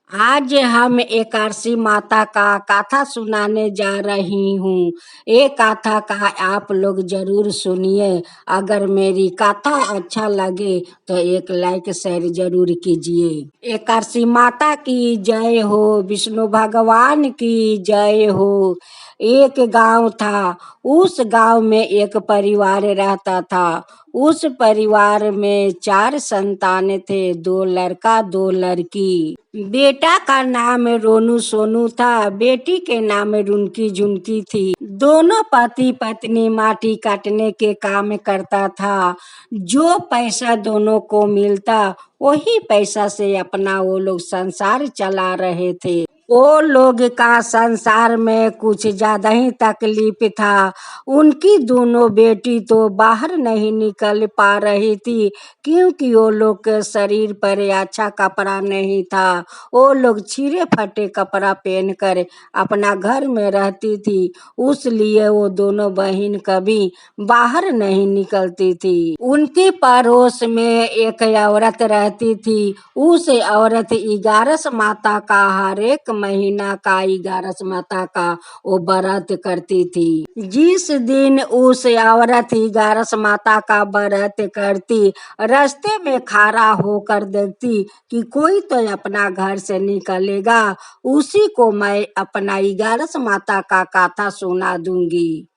आज हम एकादशी माता का कथा सुनाने जा रही हूँ। ये कथा का आप लोग जरूर सुनिए। अगर मेरी कथा अच्छा लगे तो एक लाइक शेयर जरूर कीजिए। एकादशी माता की जय हो, विष्णु भगवान की जय हो। एक गांव था। उस गांव में एक परिवार रहता था। उस परिवार में 4 संतान थे, 2 लड़का 2 लड़की। बेटा का नाम रोनू सोनू था, बेटी के नाम रुनकी झुनकी थी। दोनों पति पत्नी माटी काटने के काम करता था। जो पैसा दोनों को मिलता वही पैसा से अपना वो लोग संसार चला रहे थे। वो लोग का संसार में कुछ ज्यादा ही तकलीफ था। उनकी दोनों बेटी तो बाहर नहीं निकल पा रही थी, क्योंकि वो लोग के शरीर पर अच्छा कपड़ा नहीं था। वो लोग छिरे फटे कपड़ा पहनकर अपना घर में रहती थी। उसलिए वो दोनों बहन कभी बाहर नहीं निकलती थी। उनके पड़ोस में एक औरत रहती थी। उस औरत 11 माता का हर एक महीना का 11 माता का वो व्रत करती थी। जिस दिन उस औरत 11 माता का व्रत करती, रास्ते में खड़ा होकर देखती कि कोई तो अपना घर से निकलेगा, उसी को मैं अपना 11 माता का कथा सुना दूंगी।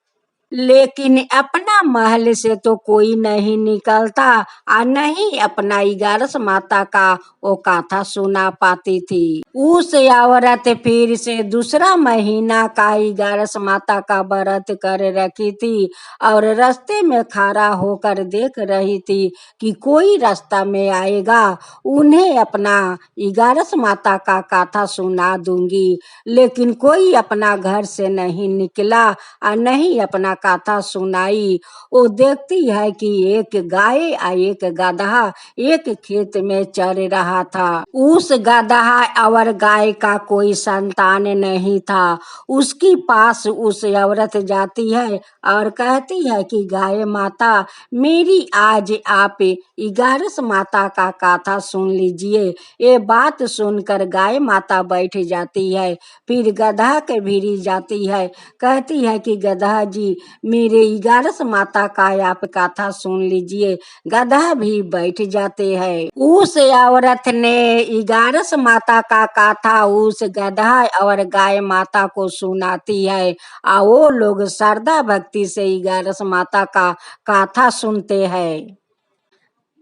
लेकिन अपना महल से तो कोई नहीं निकलता और नहीं अपना 11 माता का वो कथा सुना पाती थी। उस औरत फिर से दूसरा महीना का 11 माता का व्रत कर रखी थी और रास्ते में खड़ा होकर देख रही थी कि कोई रास्ता में आएगा, उन्हें अपना 11 माता का कथा सुना दूंगी। लेकिन कोई अपना घर से नहीं निकला और नहीं अपना कथा सुनाई। वो देखती है कि एक गाय और एक गधा एक खेत में चर रहा था। उस गधा और गाय का कोई संतान नहीं था। उसके पास उस औरत जाती है और कहती है कि गाय माता, मेरी आज आप 11 माता का कथा सुन लीजिए। ये बात सुनकर गाय माता बैठ जाती है। फिर गधा के भीरी जाती है, कहती है कि गधा जी, मेरे 11 माता का आप कथा सुन लीजिए। गधा भी बैठ जाते हैं। उस औरत ने 11 माता का कथा उस गधा और गाय माता को सुनाती है और वो लोग श्रद्धा भक्ति से 11 माता का कथा सुनते हैं।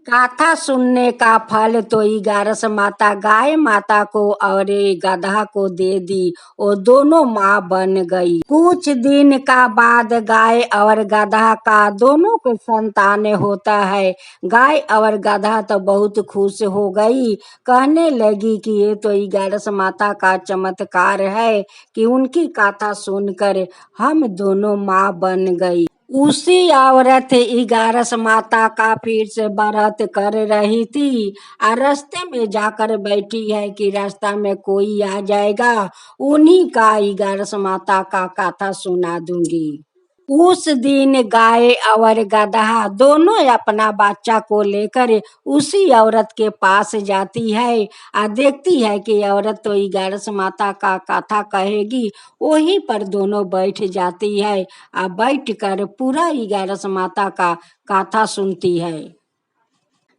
कथा सुनने का फल तो 11 माता गाय माता को और गधा को दे दी। वो दोनों माँ बन गई। कुछ दिन का बाद गाय और गधा का दोनों को संतान होता है। गाय और गधा तो बहुत खुश हो गई, कहने लगी कि ये तो 11 माता का चमत्कार है कि उनकी कथा सुनकर हम दोनों माँ बन गई। उसी औरत 11 माता का फिर से व्रत कर रही थी और रास्ते में जाकर बैठी है कि रास्ता में कोई आ जाएगा, उन्हीं का 11 माता का कथा सुना दूंगी। उस दिन गाय और गधा दोनों अपना बच्चा को लेकर उसी औरत के पास जाती है और देखती है कि औरत तो 11 माता का कथा कहेगी। वहीं पर दोनों बैठ जाती है और बैठकर पूरा 11 माता का कथा सुनती है।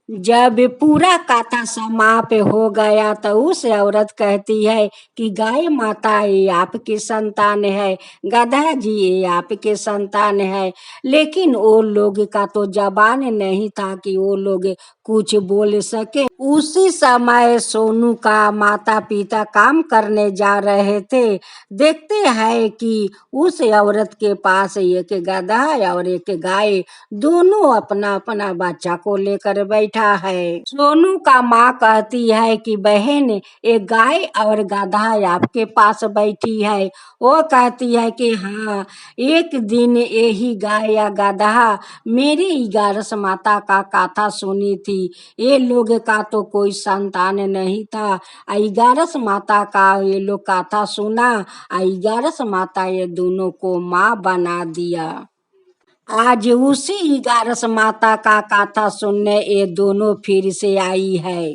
जब पूरा कथा समाप्त हो गया तो उस औरत कहती है कि गाय माता ये आपकी संतान है, गधा जी ये आपके संतान है। लेकिन वो लोग का तो जबान नहीं था कि वो लोग कुछ बोल सके। उसी समय सोनू का माता पिता काम करने जा रहे थे। देखते हैं कि उस औरत के पास एक गधा और एक गाय दोनों अपना अपना बच्चा को लेकर बैठा है। सोनू का माँ कहती है कि बहन, एक गाय और गधा आपके पास बैठी है। वो कहती है कि हाँ, एक दिन यही गाय या गधा मेरी 11 माता का कथा सुनी थी। ये लोग का तो कोई संतान नहीं था, 11 माता का ये लोग कथा सुना, 11 माता ये दोनों को माँ बना दिया। आज उसी 11 माता का कथा सुनने ये दोनों फिर से आई है।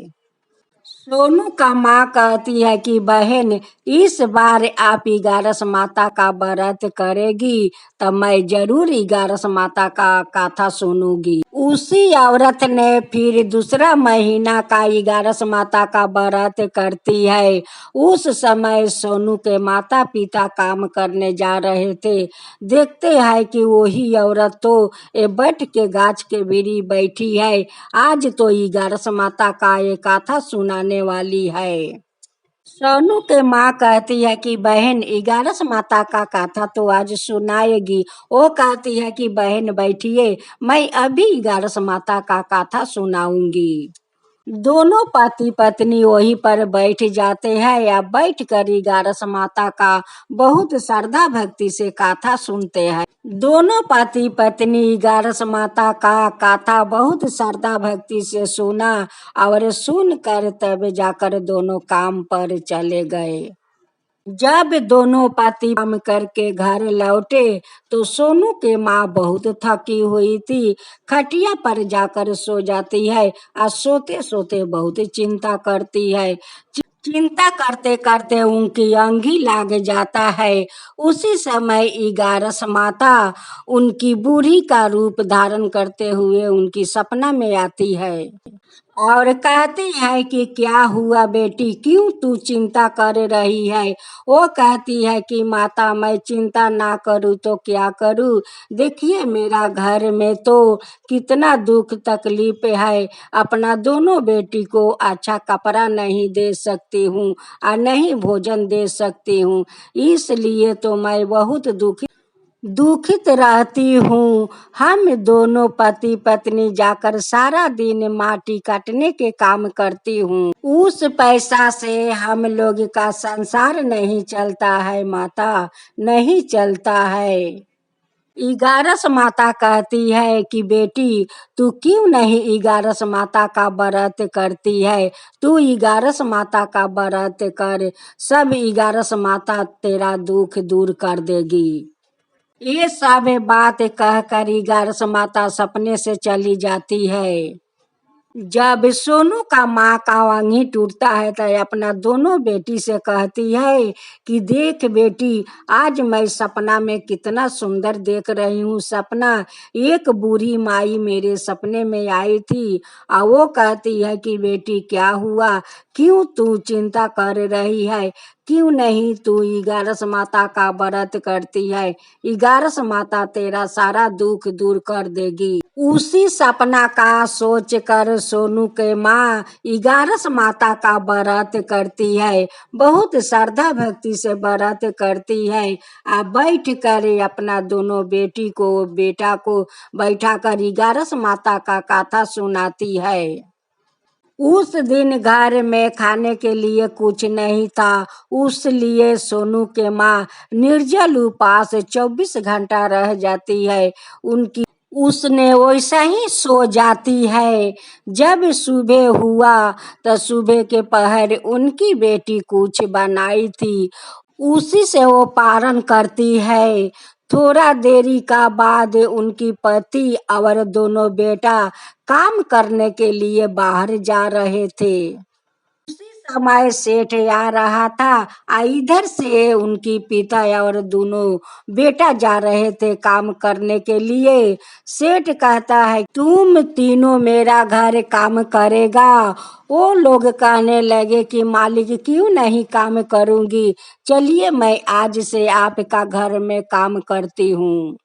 सोनू का माँ कहती है कि बहन, इस बार आप 11 माता का व्रत करेगी तो मैं जरूर 11 माता का कथा सुनूंगी। उसी औरत ने फिर दूसरा महीना का 11 माता का व्रत करती है। उस समय सोनू के माता पिता काम करने जा रहे थे। देखते हैं कि वही औरत तो बट के गाछ के भीरी बैठी है। आज तो 11 माता का ये कथा सुनाने वाली है। सोनू के माँ कहती है कि बहन, 11 माता का कथा तो आज सुनाएगी। वो कहती है कि बहन बैठिए, मैं अभी 11 माता का कथा सुनाऊंगी। दोनों पति पत्नी वहीं पर बैठ जाते हैं या बैठ कर 11 माता का बहुत श्रद्धा भक्ति से कथा सुनते हैं। दोनों पति पत्नी 11 माता का कथा बहुत श्रद्धा भक्ति से सुना और सुन कर तब जाकर दोनों काम पर चले गए। जब दोनों पति काम करके घर लौटे तो सोनू के माँ बहुत थकी हुई थी। खटिया पर जाकर सो जाती है और सोते सोते बहुत चिंता करती है। चिंता करते करते उनकी अंगी लाग जाता है। उसी समय 11 माता उनकी बूढ़ी का रूप धारण करते हुए उनकी सपना में आती है और कहती है कि क्या हुआ बेटी, क्यों तू चिंता कर रही है। वो कहती है कि माता, मैं चिंता ना करूँ तो क्या करूँ। देखिए मेरा घर में तो कितना दुख तकलीफ है। अपना दोनों बेटी को अच्छा कपड़ा नहीं दे सकती हूँ और नहीं भोजन दे सकती हूँ। इसलिए तो मैं बहुत दुखित रहती हूँ। हम दोनों पति पत्नी जाकर सारा दिन माटी काटने के काम करती हूँ। उस पैसा से हम लोग का संसार नहीं चलता है माता, नहीं चलता है। 11 माता कहती है कि बेटी, तू क्यों नहीं 11 माता का व्रत करती है। तू 11 माता का व्रत कर, सब 11 माता तेरा दुख दूर कर देगी। ये सब बात कहकर 11 माता सपने से चली जाती है। जब सोनू का माँ का वांगी टूटता है तो अपना दोनों बेटी से कहती है कि देख बेटी, आज मैं सपना में कितना सुंदर देख रही हूँ सपना। एक बूढ़ी माई मेरे सपने में आई थी और वो कहती है कि बेटी क्या हुआ, क्यों तू चिंता कर रही है, क्यों नहीं तू 11 माता का व्रत करती है। 11 माता तेरा सारा दुख दूर कर देगी। उसी सपना का सोच कर सोनू के माँ 11 माता का व्रत करती है। बहुत श्रद्धा भक्ति से व्रत करती है। बैठ कर अपना दोनों बेटी को बेटा को बैठा कर 11 माता का कथा सुनाती है। उस दिन घर में खाने के लिए कुछ नहीं था। उसलिए सोनू के माँ निर्जल उपास 24 घंटा रह जाती है। उनकी उसने वैसा ही सो जाती है। जब सुबह हुआ तो सुबह के पहर उनकी बेटी कुछ बनाई थी, उसी से वो पारण करती है। थोड़ा देरी का बाद उनकी पति और दोनों बेटा काम करने के लिए बाहर जा रहे थे। उसी समय सेठ आ रहा था। इधर से उनकी पिता और दोनों बेटा जा रहे थे काम करने के लिए। सेठ कहता है, तुम तीनों मेरा घर काम करेगा। वो लोग कहने लगे कि मालिक, क्यों नहीं काम करूंगी, चलिए मैं आज से आपका घर में काम करती हूँ।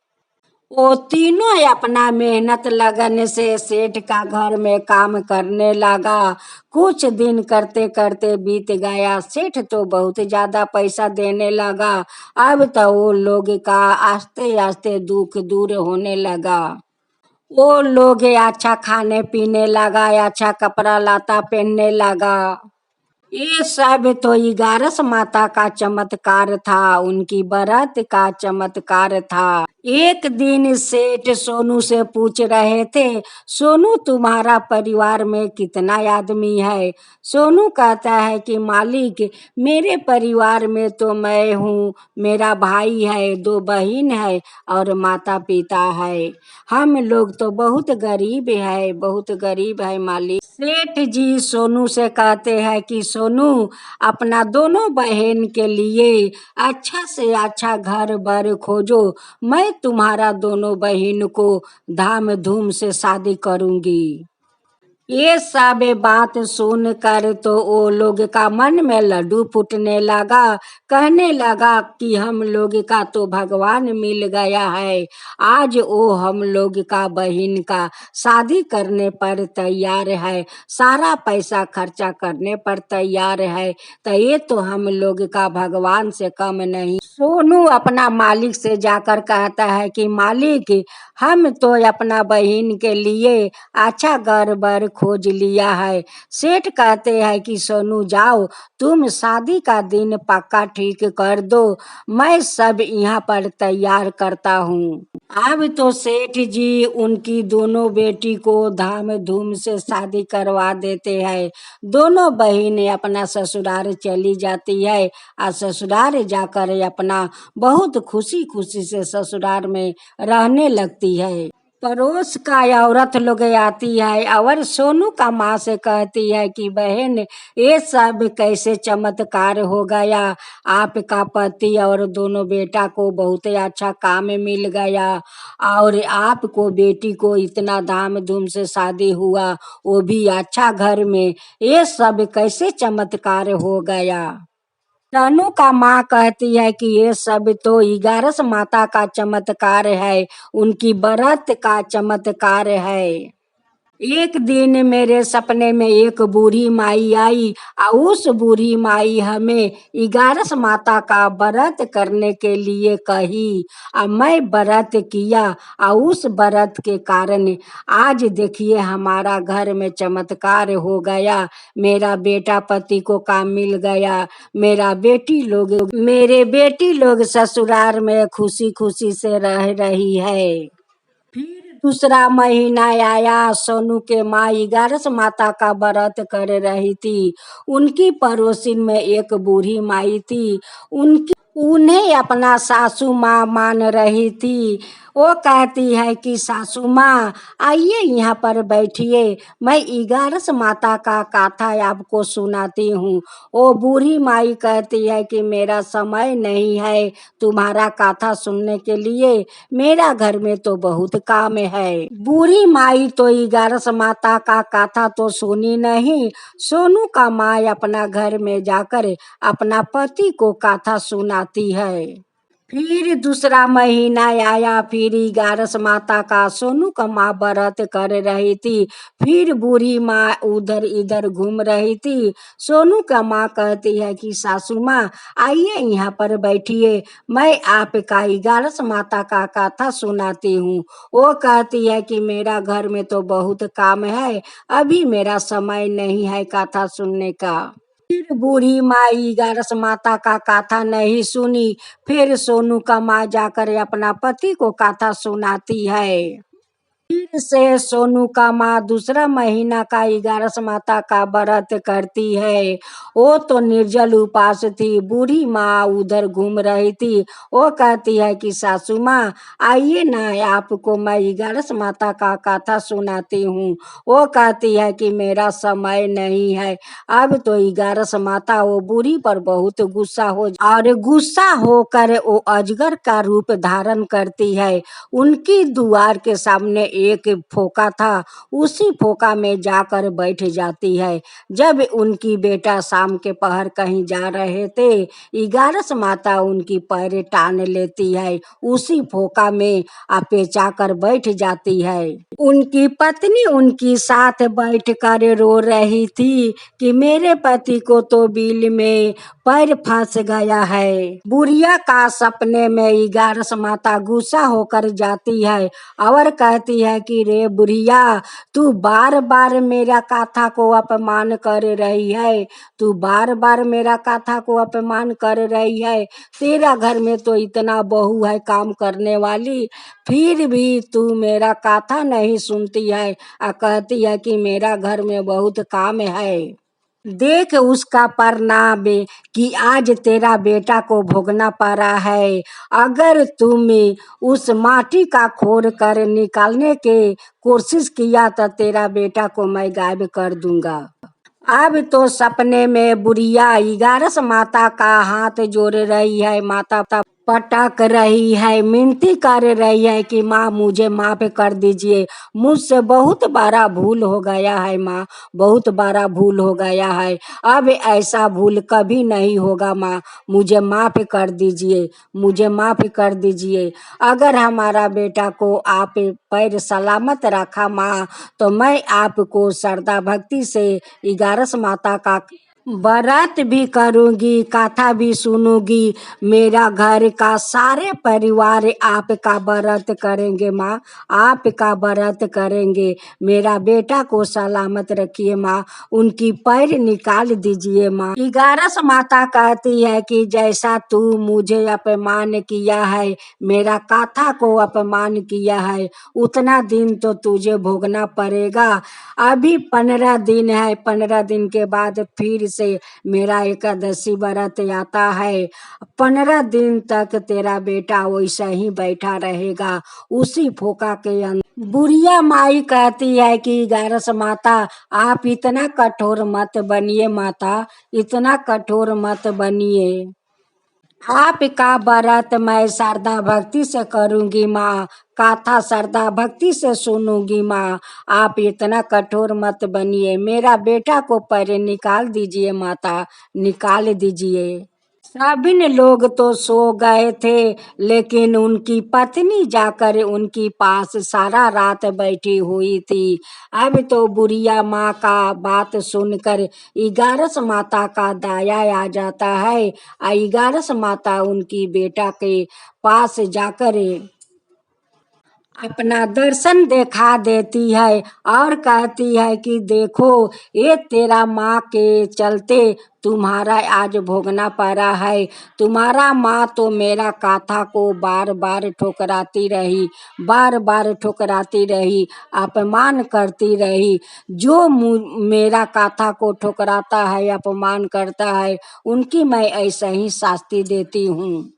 वो तीनों अपना मेहनत लगन से सेठ का घर में काम करने लगा। कुछ दिन करते करते बीत गया। सेठ तो बहुत ज्यादा पैसा देने लगा। अब तो वो लोग का आस्ते आस्ते दुख दूर होने लगा। वो लोग अच्छा खाने पीने लगा, अच्छा कपड़ा लाता पहनने लगा। ये सब तो 11 माता का चमत्कार था, उनकी बरात का चमत्कार था। एक दिन सेठ सोनू से पूछ रहे थे, सोनू तुम्हारा परिवार में कितना आदमी है। सोनू कहता है कि मालिक, मेरे परिवार में तो मैं हूँ, मेरा भाई है, 2 बहन है और माता पिता है। हम लोग तो बहुत गरीब है, बहुत गरीब है मालिक। सेठ जी सोनू से कहते हैं कि सोनू, अपना दोनों बहन के लिए अच्छा से अच्छा घर बर खोजो। मैं तुम्हारा दोनों बहन को धाम धूम से शादी करूंगी। ये सब बात सुनकर तो वो लोग का मन में लड्डू फूटने लगा। कहने लगा कि हम लोग का तो भगवान मिल गया है। आज वो हम लोग का बहन का शादी करने पर तैयार है, सारा पैसा खर्चा करने पर तैयार है। तो ये तो हम लोग का भगवान से कम नहीं। सोनू अपना मालिक से जाकर कहता है कि मालिक, हम तो अपना बहन के लिए अच्छा घर बर खोज लिया है। सेठ कहते हैं कि सोनू जाओ, तुम शादी का दिन पक्का ठीक कर दो, मैं सब यहाँ पर तैयार करता हूँ। अब तो सेठ जी उनकी दोनों बेटी को धाम धूम से शादी करवा देते हैं। दोनों बहनें अपना ससुराल चली जाती है और ससुराल जाकर अपना बहुत खुशी खुशी से ससुराल में रहने लगती है। पड़ोस का औरत लोग आती है और सोनू का माँ से कहती है कि बहन, ये सब कैसे चमत्कार हो गया। आपका पति और दोनों बेटा को बहुत अच्छा काम मिल गया और आपको बेटी को इतना धाम धूम से शादी हुआ, वो भी अच्छा घर में। ये सब कैसे चमत्कार हो गया। रानू का माँ कहती है कि ये सब तो 11 माता का चमत्कार है, उनकी व्रत का चमत्कार है। एक दिन मेरे सपने में एक बूढ़ी माई आई और उस बूढ़ी माई हमें 11 माता का व्रत करने के लिए कही और मैं व्रत किया और उस व्रत के कारण आज देखिए हमारा घर में चमत्कार हो गया। मेरा बेटा पति को काम मिल गया, मेरे बेटी लोग ससुराल में खुशी खुशी से रह रही है। फिर दूसरा महीना आया, सोनू के माँ 11 माता का व्रत कर रही थी। उनकी पड़ोसी में एक बूढ़ी माई थी, उनकी उन्हें अपना सासू माँ मान रही थी। वो कहती है कि सासू माँ आइए यहाँ पर बैठिए, मैं 11 माता का गाथा आपको सुनाती हूँ। वो बूढ़ी माई कहती है कि मेरा समय नहीं है तुम्हारा गाथा सुनने के लिए, मेरा घर में तो बहुत काम है। बूढ़ी माई तो 11 माता का गाथा तो सुनी नहीं। सोनू का माँ अपना घर में जाकर अपना पति को गाथा सुनाती है। फिर दूसरा महीना आया, फिर 11 माता का सोनू का माँ व्रत कर रही थी। फिर बूढ़ी माँ उधर इधर घूम रही थी। सोनू का माँ कहती है कि सासू माँ आइए यहाँ पर बैठिए, मैं आपका 11 माता का गाथा सुनाती हूँ। वो कहती है कि मेरा घर में तो बहुत काम है, अभी मेरा समय नहीं है गाथा सुनने का। फिर बूढ़ी माई 11 माता का गाथा नहीं सुनी। फिर सोनू का माँ जाकर अपना पति को गाथा सुनाती है। फिर से सोनू का माँ दूसरा महीना का 11 माता का व्रत करती है। वो तो निर्जल उपास थी। बूढ़ी माँ उधर घूम रही थी। वो कहती है कि सासू माँ आइए ना, आपको मैं 11 माता का गाथा सुनाती हूँ। वो कहती है कि मेरा समय नहीं है। अब तो 11 माता वो बूढ़ी पर बहुत गुस्सा हो और गुस्सा होकर वो अजगर का रूप धारण करती है। उनकी द्वार के सामने एक फोका था, उसी फोका में जाकर बैठ जाती है। जब उनकी बेटा शाम के पहर कहीं जा रहे थे, 11 माता उनकी पैर टान लेती है, उसी फोका में पेचा कर बैठ जाती है। उनकी पत्नी उनकी साथ बैठ कर रो रही थी कि मेरे पति को तो बिल में पैर फंस गया है। बुढ़िया का सपने में 11 माता गुस्सा होकर जाती है और कहती है कि रे बुढ़िया, तू बार बार मेरा गाथा को अपमान कर रही है, तू बार बार मेरा गाथा को अपमान कर रही है। तेरा घर में तो इतना बहू है काम करने वाली, फिर भी तू मेरा गाथा नहीं सुनती है और कहती है कि मेरा घर में बहुत काम है। देख उसका परिणाम कि आज तेरा बेटा को भोगना पड़ा है। अगर तुम उस माटी का खोद कर निकालने के कोशिश किया तो तेरा बेटा को मैं गायब कर दूंगा। अब तो सपने में बुढ़िया 11 माता का हाथ जोड़ रही है, माता पटक रही है, मिनती कर रही है कि माँ मुझे माफ कर दीजिए, मुझसे बहुत बड़ा भूल हो गया है माँ, बहुत बड़ा भूल हो गया है। अब ऐसा भूल कभी नहीं होगा माँ, मुझे माफ कर दीजिए, मुझे माफ कर दीजिए। अगर हमारा बेटा को आप पैर सलामत रखा माँ, तो मैं आपको श्रद्धा भक्ति से 11 माता का व्रत भी करूंगी, कथा भी सुनूंगी। मेरा घर का सारे परिवार आपका व्रत करेंगे माँ, आपका व्रत करेंगे। मेरा बेटा को सलामत रखिए माँ, उनकी पैर निकाल दीजिए माँ। 11 माता कहती है कि जैसा तू मुझे अपमान किया है, मेरा कथा को अपमान किया है, उतना दिन तो तुझे भोगना पड़ेगा। अभी 15 दिन है, 15 दिन के बाद फिर से मेरा एकादशी व्रत आता है। 15 दिन तक तेरा बेटा वैसा ही बैठा रहेगा उसी फोका के अंदर। बुढ़िया माई कहती है कि 11 माता आप इतना कठोर मत बनिए माता, इतना कठोर मत बनिए। आपका व्रत मैं श्रद्धा भक्ति से करूंगी माँ, कथा श्रद्धा भक्ति से सुनूंगी माँ। आप इतना कठोर मत बनिए, मेरा बेटा को पहले निकाल दीजिए माता, निकाल दीजिए। सभी लोग तो सो गए थे, लेकिन उनकी पत्नी जाकर उनकी पास सारा रात बैठी हुई थी। अब तो बुढ़िया माँ का बात सुनकर 11 माता का दया आ जाता है। 11 माता उनकी बेटा के पास जाकर अपना दर्शन दिखा देती है और कहती है कि देखो, ये तेरा माँ के चलते तुम्हारा आज भोगना पड़ा है। तुम्हारा माँ तो मेरा कथा को बार बार ठुकराती रही, बार बार ठुकराती रही, अपमान करती रही। जो मेरा कथा को ठुकराता है, अपमान करता है, उनकी मैं ऐसे ही शास्ति देती हूँ।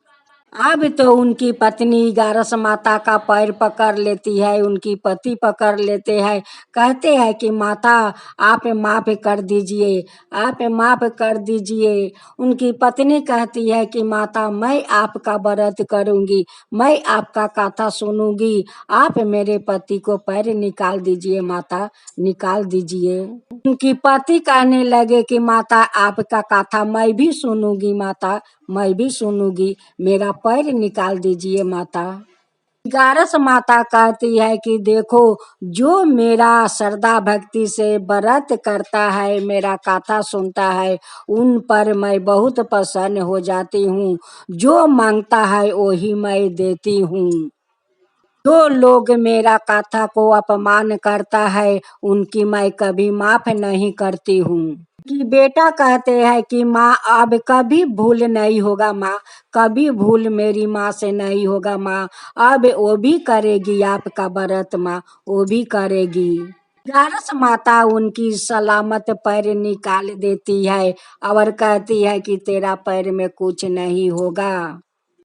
अब तो उनकी पत्नी 11 माता का पैर पकड़ लेती है, उनकी पति पकड़ लेते हैं, कहते हैं कि माता आप माफ कर दीजिए, आप माफ कर दीजिए। उनकी पत्नी कहती है कि माता मैं आपका व्रत करूंगी, मैं आपका कथा सुनूंगी, आप मेरे पति को पैर निकाल दीजिए माता, निकाल दीजिए। उनकी पति कहने लगे कि माता आपका कथा मैं भी सुनूंगी माता, मैं भी सुनूंगी, मेरा पैर निकाल दीजिए माता। 11 माता कहती है कि देखो, जो मेरा श्रद्धा भक्ति से व्रत करता है, मेरा कथा सुनता है, उन पर मैं बहुत प्रसन्न हो जाती हूँ। जो मांगता है वही मैं देती हूँ। जो लोग मेरा कथा को अपमान करता है, उनकी मैं कभी माफ नहीं करती हूँ। कि बेटा कहते हैं कि माँ अब कभी भूल नहीं होगा माँ, कभी भूल मेरी माँ से नहीं होगा माँ, अब वो भी करेगी आपका व्रत माँ, वो भी करेगी। 11 माता उनकी सलामत पैर निकाल देती है और कहती है कि तेरा पैर में कुछ नहीं होगा।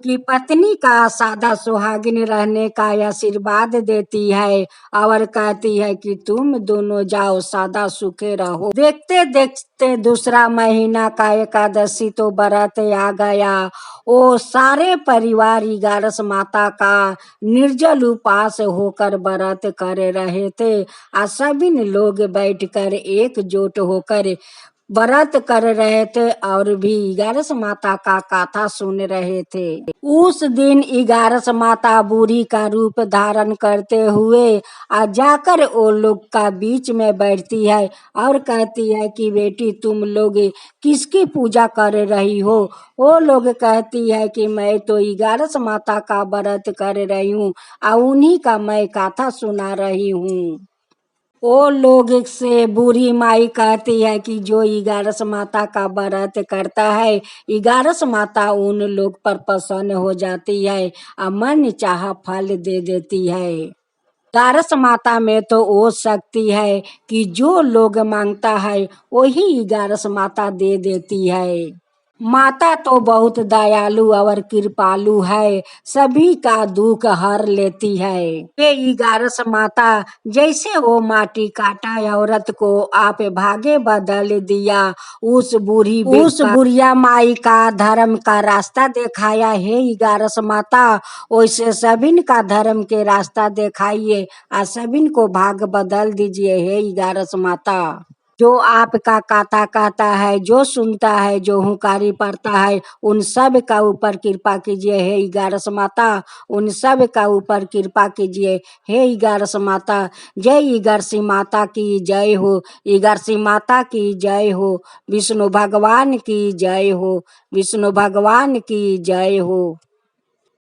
कि पत्नी का सादा सुहागिन रहने का आशीर्वाद देती है और कहती है कि तुम दोनों जाओ सादा सुखे रहो। देखते देखते दूसरा महीना का एकादशी तो व्रत आ गया। वो सारे परिवार 11 माता का निर्जल उपवास होकर व्रत कर रहे थे और सभी लोग बैठकर एकजुट होकर व्रत कर रहे थे और भी 11 माता का कथा सुन रहे थे। उस दिन 11 माता बूढ़ी का रूप धारण करते हुए आ जाकर वो लोग का बीच में बैठती है और कहती है कि बेटी तुम लोग किसकी पूजा कर रही हो। वो लोग कहती है कि मैं तो 11 माता का व्रत कर रही हूँ और उन्हीं का मैं कथा सुना रही हूँ। वो लोग से बूढ़ी माई कहती है कि जो 11 माता का व्रत करता है, 11 माता उन लोग पर प्रसन्न हो जाती है और मन चाहा फल दे देती है। गारस माता में तो वो शक्ति है कि जो लोग मांगता है वही गारस माता दे देती है। माता तो बहुत दयालु और कृपालु है, सभी का दुख हर लेती है। ये गारस माता जैसे वो माटी काटा औरत को आप भागे बदल दिया, उस बुढ़िया माई का धर्म का रास्ता दिखाया है गारस माता, वैसे सबिन का धर्म के रास्ता दिखाइए और सबिन को भाग बदल दीजिए है गारस माता। जो आपका काता कहता है, जो सुनता है, जो हुंकारी पड़ता है, उन सब का ऊपर कृपा कीजिए हे गारस माता, उन सब का ऊपर कृपा कीजिए हे गारस माता। जय गारसी माता की जय हो, गारसी माता की जय हो, विष्णु भगवान की जय हो, विष्णु भगवान की जय हो।